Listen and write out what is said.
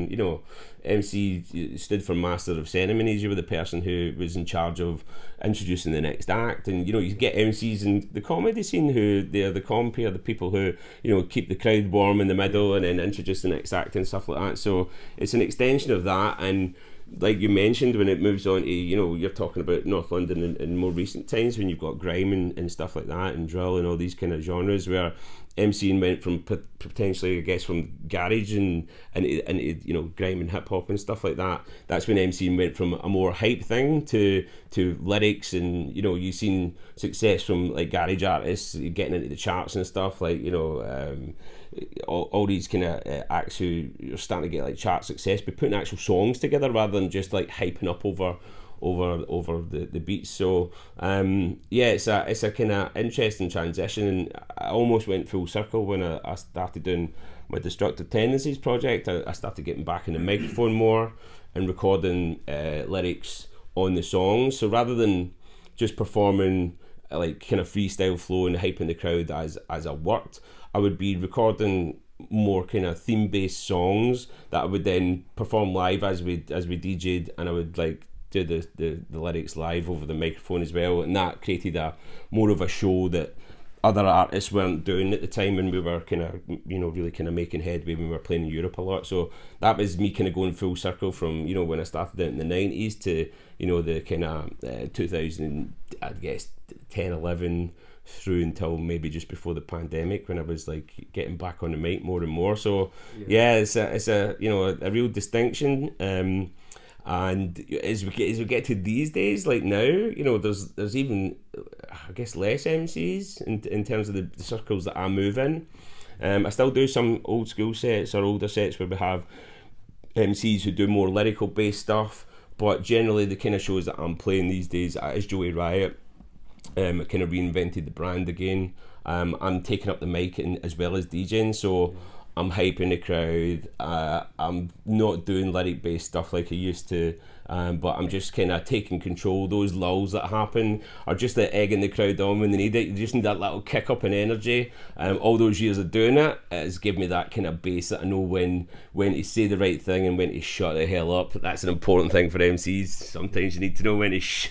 you know, MC stood for Master of Ceremonies. You were the person who was in charge of introducing the next act. And, you know, you get MCs in the comedy scene who they're the compere, the people who, you know, keep the crowd warm in the middle and then introduce the next act and stuff like that. So it's an extension of that. And like you mentioned, when it moves on to, you know, you're talking about North London in more recent times when you've got grime and stuff like that and drill and all these kind of genres where MCing went from potentially, I guess, from garage and you know, grime and hip hop and stuff like that. That's when MCing went from a more hype thing to lyrics, and you know, you've seen success from like garage artists getting into the charts and stuff, like, you know, all these kind of acts who are starting to get like chart success by putting actual songs together rather than just like hyping up over the beats. So yeah, it's a kind of interesting transition, and I almost went full circle when I started doing my Destructive Tendencies project. I started getting back in the microphone more and recording lyrics on the songs. So rather than just performing like kind of freestyle flow and hyping the crowd as I worked, I would be recording more kind of theme-based songs that I would then perform live as we DJ'd, and I would like do the lyrics live over the microphone as well, and that created a more of a show that other artists weren't doing at the time when we were kind of, you know, really kind of making headway when we were playing in Europe a lot. So that was me kind of going full circle from, you know, when I started out in the 90s to, you know, the kind of 2000, I guess 10, 11 through until maybe just before the pandemic when I was like getting back on the mic more and more. So yeah, it's a you know, a real distinction. And as we get to these days, like now, you know, there's even, I guess, less MCs in terms of the circles that I move in. I still do some old school sets or older sets where we have MCs who do more lyrical based stuff, but generally the kind of shows that I'm playing these days is Joey Riot. Kind of reinvented the brand again. I'm taking up the mic as well as DJing, so I'm hyping the crowd. I'm not doing lyric based stuff like I used to, but I'm just kind of taking control. Those lulls that happen are just the egging the crowd on when they need it. You just need that little kick up in energy. All those years of doing it has given me that kind of base that I know when to say the right thing and when to shut the hell up. That's an important thing for MCs. Sometimes you need to know when to